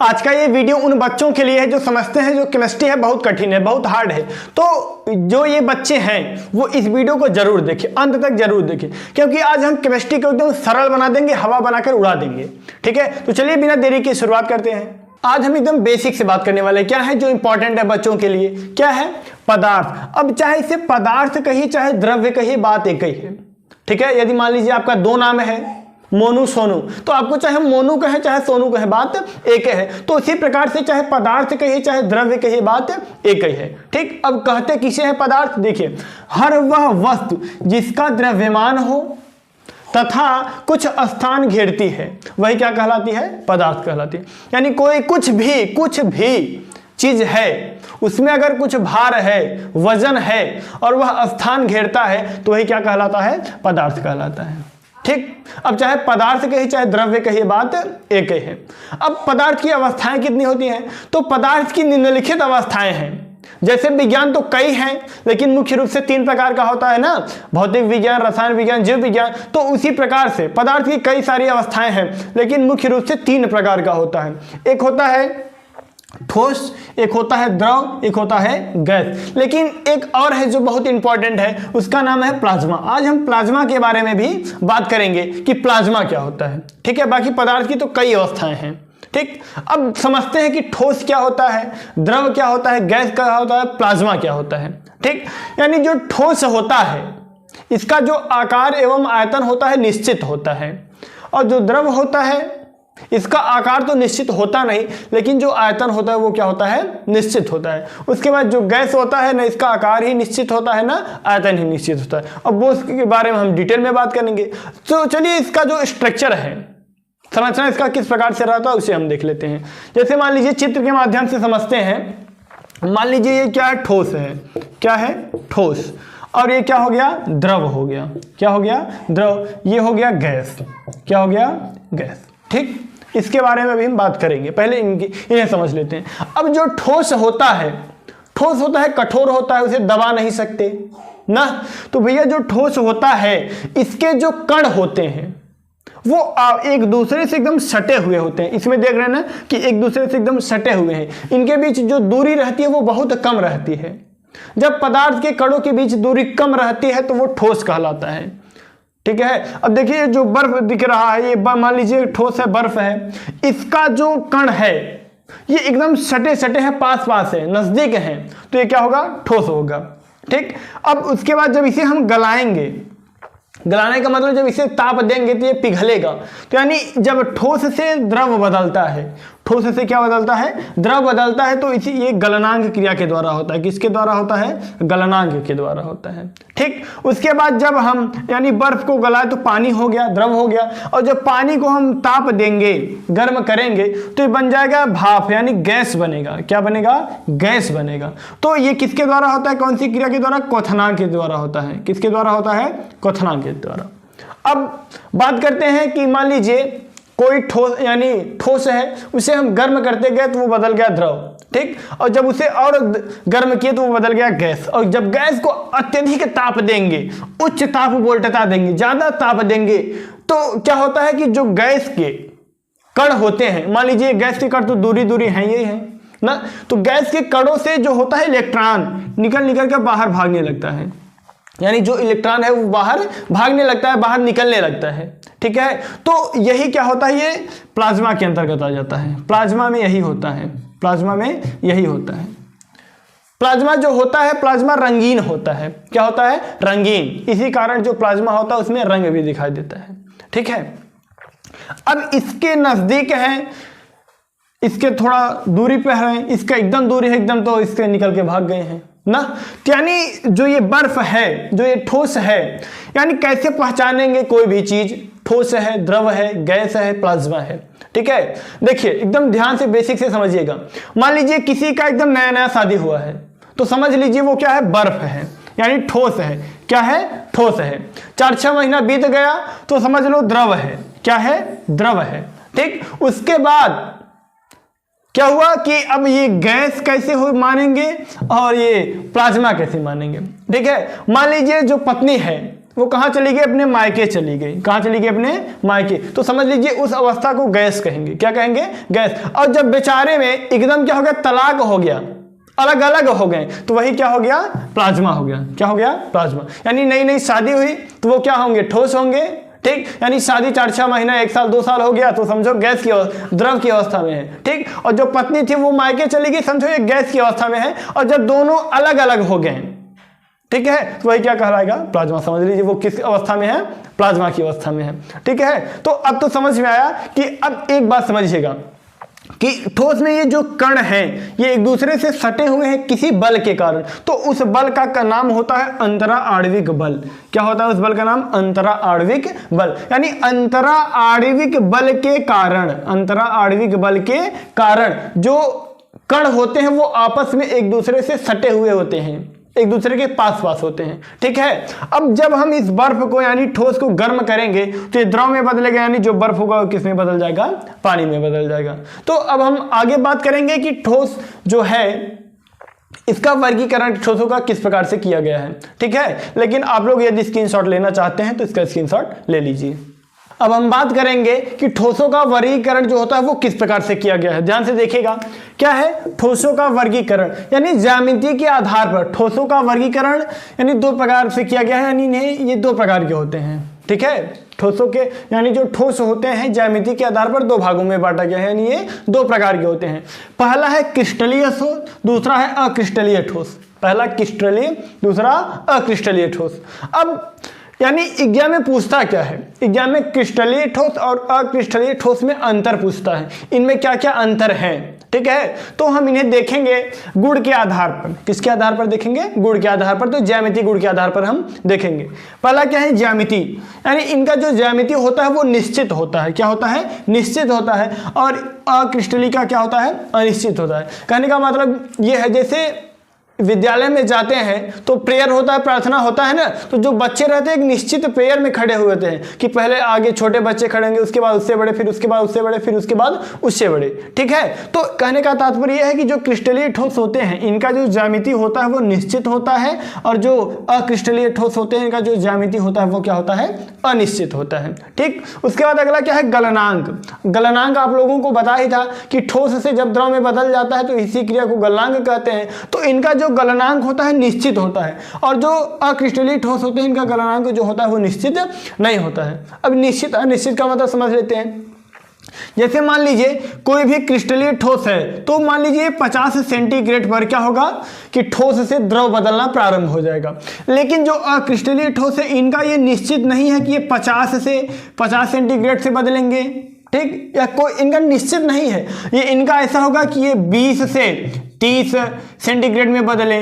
आज का ये वीडियो उन बच्चों के लिए है जो समझते हैं जो केमिस्ट्री है बहुत कठिन है, बहुत हार्ड है। तो जो ये बच्चे हैं वो इस वीडियो को जरूर देखें, अंत तक जरूर देखें, क्योंकि आज हम केमिस्ट्री को एकदम सरल बना देंगे, हवा बनाकर उड़ा देंगे। ठीक है, तो चलिए बिना देरी के शुरुआत करते हैं। आज हम एकदम बेसिक से बात करने वाले हैं। क्या है जो इंपॉर्टेंट है बच्चों के लिए, क्या है पदार्थ। अब चाहे इसे पदार्थ कहिए चाहे द्रव्य कहिए, बात एक ही है। ठीक है, यदि मान लीजिए आपका दो नाम है मोनू सोनू, तो आपको चाहे मोनू कहे चाहे सोनू कहे, बात एक है। तो इसी प्रकार से चाहे पदार्थ कहिए चाहे द्रव्य कहिए, बात एक ही है। ठीक, अब कहते किसे है पदार्थ। देखिए, हर वह वस्तु जिसका द्रव्यमान हो तथा कुछ स्थान घेरती है वही क्या कहलाती है, पदार्थ कहलाती है। यानी कोई कुछ भी चीज है, उसमें अगर कुछ भार है, वजन है और वह स्थान घेरता है तो वही क्या कहलाता है, पदार्थ कहलाता है। ठीक, अब चाहे पदार्थ कहिए चाहे द्रव्य कहिए, बात एक ही है। अब पदार्थ की अवस्थाएं कितनी होती हैं, तो पदार्थ की निम्नलिखित अवस्थाएं हैं। जैसे विज्ञान तो कई हैं, लेकिन मुख्य रूप से 3 प्रकार का होता है ना, भौतिक विज्ञान, रसायन विज्ञान, जीव विज्ञान। तो उसी प्रकार से पदार्थ की कई सारी अवस्थाएं हैं, लेकिन मुख्य रूप से 3 प्रकार का होता है। एक होता है ठोस, एक होता है द्रव, एक होता है गैस। लेकिन एक और है जो बहुत इंपॉर्टेंट है, उसका नाम है प्लाज्मा। आज हम प्लाज्मा के बारे में भी बात करेंगे कि प्लाज्मा क्या होता है। ठीक है, बाकी पदार्थ की तो कई अवस्थाएं हैं। ठीक, अब समझते हैं कि ठोस क्या होता है, द्रव क्या होता है, गैस क्या होता है, प्लाज्मा क्या होता है। ठीक, यानी जो ठोस होता है इसका जो आकार एवं आयतन होता है निश्चित होता है, और जो द्रव होता है इसका आकार तो निश्चित होता नहीं, लेकिन जो आयतन होता है वो क्या होता है, निश्चित होता है। उसके बाद जो गैस होता है ना, इसका आकार ही निश्चित होता है ना, आयतन ही निश्चित होता है। अब वो उसके बारे में हम डिटेल में बात करेंगे। तो चलिए इसका जो स्ट्रक्चर है, संरचना इसका किस प्रकार से रहता है उसे हम देख लेते हैं। जैसे मान लीजिए चित्र के माध्यम से समझते हैं। मान लीजिए ये क्या है, ठोस है। क्या है, ठोस। और ये क्या हो गया, द्रव हो गया। क्या हो गया, द्रव। ये हो गया गैस। क्या हो गया, गैस। ठीक, इसके बारे में भी हम बात करेंगे, पहले इन्हें समझ लेते हैं। अब जो ठोस होता है, ठोस होता है, कठोर होता है, उसे दबा नहीं सकते ना। तो भैया जो ठोस होता है इसके जो कण होते हैं वो एक दूसरे से एकदम सटे हुए होते हैं। इसमें देख रहे हैं ना कि एक दूसरे से एकदम सटे हुए हैं, इनके बीच जो दूरी रहती है वो बहुत कम रहती है। जब पदार्थ के कणों के बीच दूरी कम रहती है तो वो ठोस कहलाता है। ठीक है, अब देखिए जो बर्फ दिख रहा है, ये मान लीजिए ठोस है, बर्फ है, इसका जो कण है ये एकदम सटे सटे हैं, पास पास है, नजदीक हैं, तो ये क्या होगा, ठोस होगा। ठीक, अब उसके बाद जब इसे हम गलाएंगे, गलाने का मतलब जब इसे ताप देंगे तो ये पिघलेगा। तो यानी जब ठोस से द्रव बदलता है, ठोस से क्या बदलता है, द्रव बदलता है, तो इसी ये गलनांक क्रिया के द्वारा होता है। किसके द्वारा होता है, गलनांक के द्वारा होता है। ठीक, उसके बाद जब हम यानी बर्फ को गलाए तो पानी हो गया, द्रव हो गया, और जब पानी को हम ताप देंगे, गर्म करेंगे, तो ये बन जाएगा भाप, यानी गैस बनेगा। क्या बनेगा, गैस बनेगा। तो ये किसके द्वारा होता है, कौन सी क्रिया के द्वारा, क्वथनांक के द्वारा होता है। किसके द्वारा होता है, क्वथनांक के द्वारा। अब बात करते हैं कि मान लीजिए कोई ठोस यानी ठोस है, उसे हम गर्म करते गए तो वो बदल गया द्रव। ठीक, और जब उसे और गर्म किए तो वो बदल गया गैस। और जब गैस को अत्यधिक ताप देंगे, उच्च ताप वोल्टता देंगे, ज्यादा ताप देंगे, तो क्या होता है कि जो गैस के कण होते हैं, मान लीजिए गैस के कण तो दूरी दूरी है, यही है ना, तो गैस के कणों से जो होता है इलेक्ट्रॉन निकल के बाहर भागने लगता है। यानी जो इलेक्ट्रॉन है वो बाहर भागने लगता है, बाहर निकलने लगता है। ठीक है, तो यही क्या होता है, ये प्लाज्मा के अंतर्गत आ जाता है। प्लाज्मा में यही होता है, प्लाज्मा में यही होता है। प्लाज्मा जो होता है, प्लाज्मा रंगीन होता है। क्या होता है, रंगीन। इसी कारण जो प्लाज्मा होता है उसमें रंग भी दिखाई देता है। ठीक है, अब इसके नजदीक है, इसके थोड़ा दूरी पे है, इसका एकदम दूरी है, एकदम तो इससे निकल के भाग गए हैं ना। यानी जो ये बर्फ है, जो ये ठोस है, यानी कैसे पहचानेंगे कोई भी चीज, ठोस है, द्रव है, गैस है, प्लाज्मा है। ठीक है, देखिए एकदम ध्यान से बेसिक से समझिएगा। मान लीजिए किसी का एकदम नया नया शादी हुआ है, तो समझ लीजिए वो क्या है, बर्फ है, यानी ठोस है। क्या है, ठोस है। 4-6 महीना बीत गया तो समझ लो द्रव है। क्या है, द्रव है। ठीक, उसके बाद क्या हुआ कि अब ये गैस कैसे हो मानेंगे और ये प्लाज्मा कैसे मानेंगे। ठीक है, मान लीजिए जो पत्नी है वो कहाँ चली गई? अपने मायके चली गई। कहाँ चली गई? अपने मायके। तो समझ लीजिए उस अवस्था को गैस कहेंगे। क्या कहेंगे? गैस। और जब बेचारे में एकदम क्या हो गया? तलाक हो गया, अलग अलग हो गए, तो वही क्या हो गया? प्लाज्मा हो गया। क्या हो गया? प्लाज्मा। यानी नई नई शादी हुई तो वो क्या होंगे? ठोस होंगे। ठीक, यानी शादी 4-6 महीना, 1 साल 2 साल हो गया तो समझो गैस की द्रव की अवस्था में है। ठीक, और जो पत्नी थी वो मायके चली गई, समझो ये गैस की अवस्था में है। और जब दोनों अलग अलग हो गए, ठीक है, तो वही क्या कहलाएगा? प्लाज्मा। समझ लीजिए वो किस अवस्था में है? प्लाज्मा की अवस्था में है। ठीक है, तो अब तो समझ में आया कि अब एक बात समझिएगा कि ठोस में ये जो कण हैं ये एक दूसरे से सटे हुए हैं किसी बल के कारण, तो उस बल का नाम होता है अंतरा आणविक बल। क्या होता है उस बल का नाम? अंतरा आणविक बल। यानी अंतरा आणविक बल के कारण, अंतरा आणविक बल के कारण जो कण होते हैं वो आपस में एक दूसरे से सटे हुए होते हैं, एक दूसरे के पास पास होते हैं। ठीक है, अब जब हम इस बर्फ को यानी ठोस को गर्म करेंगे तो ये द्रव में बदलेगा, यानी जो बर्फ होगा वो किस में बदल जाएगा? पानी में बदल जाएगा। तो अब हम आगे बात करेंगे कि ठोस जो है इसका वर्गीकरण ठोसों का किस प्रकार से किया गया है। ठीक है, लेकिन आप लोग यदि स्क्रीनशॉट लेना चाहते हैं तो इसका स्क्रीनशॉट ले लीजिए। अब हम बात करेंगे कि ठोसों का वर्गीकरण जो होता है वो किस प्रकार से किया गया है। ध्यान से देखिएगा, क्या है ठोसों का वर्गीकरण, यानी ज्यामिति के आधार पर ठोसों का वर्गीकरण यानी 2 प्रकार से किया गया है। यानी ये 2 प्रकार के होते हैं। ठीक है, ठोसों के यानी जो ठोस होते हैं ज्यामिति के आधार पर 2 भागों में बांटा गया है, यानी ये 2 प्रकार के होते हैं। पहला है क्रिस्टलीय ठोस, दूसरा है अक्रिस्टलीय ठोस। पहला क्रिस्टलीय, दूसरा अक्रिस्टलीय ठोस। अब यानी एग्जाम में पूछता क्या है? एग्जाम में क्रिस्टलीय ठोस और अक्रिस्टलीय ठोस में अंतर पूछता है, इनमें क्या क्या अंतर है। ठीक है, तो हम इन्हें देखेंगे गुण के आधार पर। किसके आधार पर देखेंगे? गुण के आधार पर। तो ज्यामिति गुण के आधार पर हम देखेंगे। पहला क्या है? ज्यामिति, यानी इनका जो ज्यामिति होता है वो निश्चित होता है। क्या होता है? निश्चित होता है। और अक्रिस्टलीय का क्या होता है? अनिश्चित होता है। कहने का मतलब ये है जैसे विद्यालय में जाते हैं तो प्रेयर होता है, प्रार्थना होता है ना, तो जो बच्चे रहते हैं एक निश्चित प्रेयर में खड़े हुए होते हैं कि पहले आगे छोटे बच्चे खड़े होंगे, उसके बाद उससे बड़े, फिर उसके बाद उससे बड़े, फिर उसके बाद उससे बड़े। ठीक है, तो कहने का तात्पर्य यह है कि जो क्रिस्टलीय ठोस होते हैं इनका जो ज्यामिति होता है वो निश्चित होता है, और जो अक्रिस्टलीय ठोस होते हैं इनका जो ज्यामिति होता है वो क्या होता है? अनिश्चित होता है। ठीक, उसके बाद अगला क्या है? गलनांक। गलनांक आप लोगों को बता ही था कि ठोस से जब द्रव में बदल जाता है तो इसी क्रिया को गलनांक कहते हैं। तो इनका जो गलनांक होता है निश्चित होता है, और जो अक्रिस्टलीय ठोस होते हैं इनका गलनांक जो होता है वो निश्चित नहीं होता है। अब निश्चित अनिश्चित का मतलब समझ लेते हैं। जैसे मान लीजिए कोई भी क्रिस्टलीय ठोस है, तो मान लीजिए 50 सेंटीग्रेड पर क्या होगा कि ठोस से द्रव बदलना प्रारंभ हो जाएगा। लेकिन जो अक्रिस्टलीय ठोस है इनका ये निश्चित नहीं है कि ये 50 सेंटीग्रेड से बदलेंगे। ठीक, या कोई इनका निश्चित नहीं है। ये इनका ऐसा होगा कि ये 20 से 30 सेंटीग्रेड में बदले,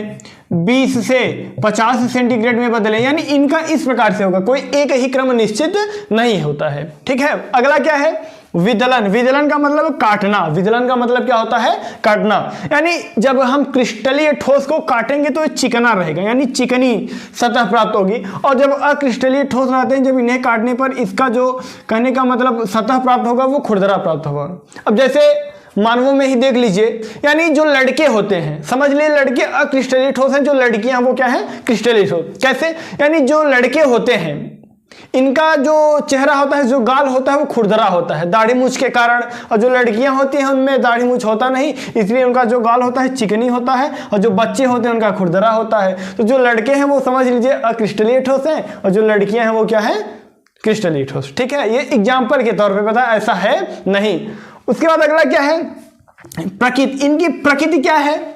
20 से 50 सेंटीग्रेड में बदले, यानी इनका इस प्रकार से होगा, कोई एक ही क्रम निश्चित नहीं होता है। ठीक है, अगला क्या है? विदलन। विदलन का मतलब काटना। विदलन का मतलब क्या होता है? काटना। यानी जब हम क्रिस्टलीय ठोस को काटेंगे तो ये चिकना रहेगा, यानी चिकनी सतह प्राप्त होगी। और जब अक्रिस्टलीय ठोस रहते हैं, जब इन्हें काटने पर इसका जो कहने का मतलब सतह प्राप्त होगा वो खुरदरा प्राप्त होगा। अब जैसे मानवों में ही देख लीजिए, यानी जो लड़के होते हैं, समझ लिए लड़के अक्रिस्टलीय ठोस हैं, जो लड़कियां वो क्या है? क्रिस्टलीय ठोस। कैसे? यानी जो लड़के होते हैं इनका जो चेहरा होता है, जो गाल होता है वो खुरदरा होता है दाढ़ी मूछ के कारण, और जो लड़कियां होती हैं उनमें दाढ़ी मूछ होता नहीं, इसलिए उनका जो गाल होता है चिकनी होता है, और जो बच्चे होते हैं उनका खुरदरा होता है। तो जो लड़के हैं वो समझ लीजिए अक्रिस्टलीय ठोस हैं, और जो लड़कियां हैं वो क्या है? क्रिस्टलीय ठोस। ठीक है, ये एग्जाम्पल के तौर पर पता, ऐसा है नहीं। उसके बाद अगला क्या है? प्रकृति। इनकी प्रकृति क्या है?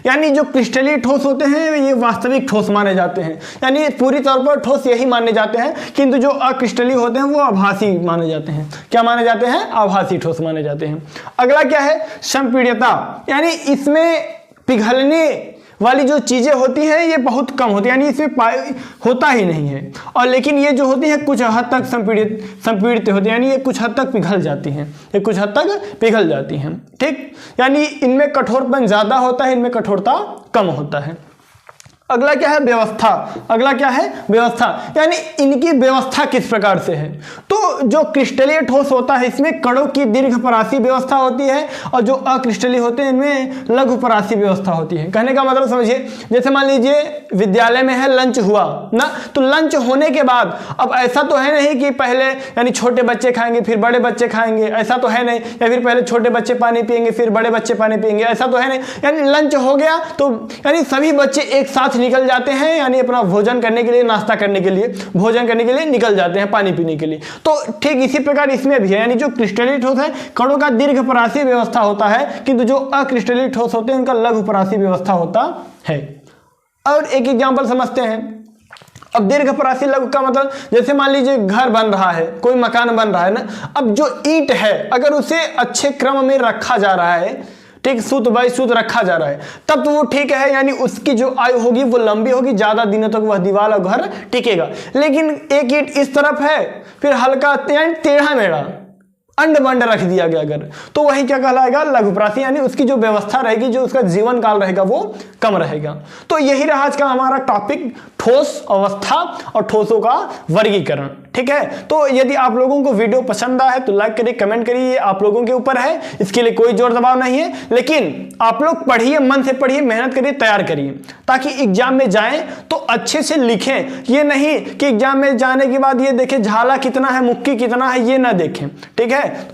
यानी जो क्रिस्टलीय ठोस होते हैं ये वास्तविक ठोस माने जाते हैं, यानी पूरी तौर पर ठोस यही माने जाते हैं, किंतु जो अक्रिस्टलीय होते हैं वो आभासी माने जाते हैं। क्या माने जाते हैं? आभासी ठोस माने जाते हैं। अगला क्या है? संपीड्यता, यानी इसमें पिघलने वाली जो चीजें होती हैं ये बहुत कम होती है, यानी इसमें होता ही नहीं है। और लेकिन ये जो होती है कुछ हद तक संपीड़ित होती है, यानी ये कुछ हद तक पिघल जाती हैं, ये कुछ हद तक पिघल जाती हैं। ठीक, यानी इनमें कठोरपन ज्यादा होता है, इनमें कठोरता कम होता है। अगला क्या है? व्यवस्था। अगला क्या है? व्यवस्था, यानी इनकी व्यवस्था किस प्रकार से है। तो जो क्रिस्टलीय ठोस होता है इसमें कणों की दीर्घपरासी व्यवस्था होती है और जो अक्रिस्टलीय होते हैं इनमें लघुपरासी व्यवस्था होती है। कहने का मतलब समझिए, जैसे मान लीजिए विद्यालय में है लंच हुआ ना, तो लंच होने के बाद अब ऐसा तो है नहीं कि पहले यानी छोटे बच्चे खाएंगे फिर बड़े बच्चे खाएंगे, ऐसा तो है नहीं, या फिर पहले छोटे बच्चे पानी पिएंगे फिर बड़े बच्चे पानी पिएंगे, ऐसा तो है नहीं। यानी लंच हो गया तो यानी सभी बच्चे एक साथ निकल जाते हैं, यानी अपना भोजन करने के लिए, नाश्ता करने के लिए, भोजन करने के लिए निकल जाते हैं पानी पीने के लिए। तो ठीक इसी प्रकार इसमें भी है, यानी जो क्रिस्टलीय ठोस है कणों का दीर्घपरासी व्यवस्था होता है, किंतु जो अक्रिस्टलीय ठोस होते हैं उनका लघुपरासी व्यवस्था होता है। और एक एग्जांपल समझते हैं। अब दीर्घपरासी लघु का मतलब, जैसे मान लीजिए घर बन रहा है, कोई मकान बन रहा है ना, अब जो ईंट है अगर उसे अच्छे क्रम में रखा जा रहा है, ठीक, सूत बाई सूत रखा जा रहा है, तब तो वो ठीक है, यानी उसकी जो आयु होगी वो लंबी होगी, ज्यादा दिनों तक वह दीवार और घर टिकेगा। लेकिन एक ईंट इस तरफ है फिर हल्का टेढ़ा मेढ़ा अंड बंड रख दिया गया अगर, तो वही क्या कहलाएगा? लघुपरासी, यानी उसकी जो व्यवस्था रहेगी, जो उसका जीवन काल रहेगा वो कम रहेगा। तो यही रहा आज का हमारा टॉपिक, ठोस अवस्था और ठोसों का वर्गीकरण। ठीक है, तो यदि आप लोगों को वीडियो पसंद आए तो लाइक करिए, कमेंट करिए, आप लोगों के ऊपर है, इसके लिए कोई जोर दबाव नहीं है। लेकिन आप लोग पढ़िए, मन से पढ़िए, मेहनत करिए, तैयार करिए, ताकि एग्जाम में जाएं तो अच्छे से लिखें। ये नहीं कि एग्जाम में जाने के बाद ये देखें झाला कितना है, मुक्की कितना है, ये ना देखें। ठीक है, तो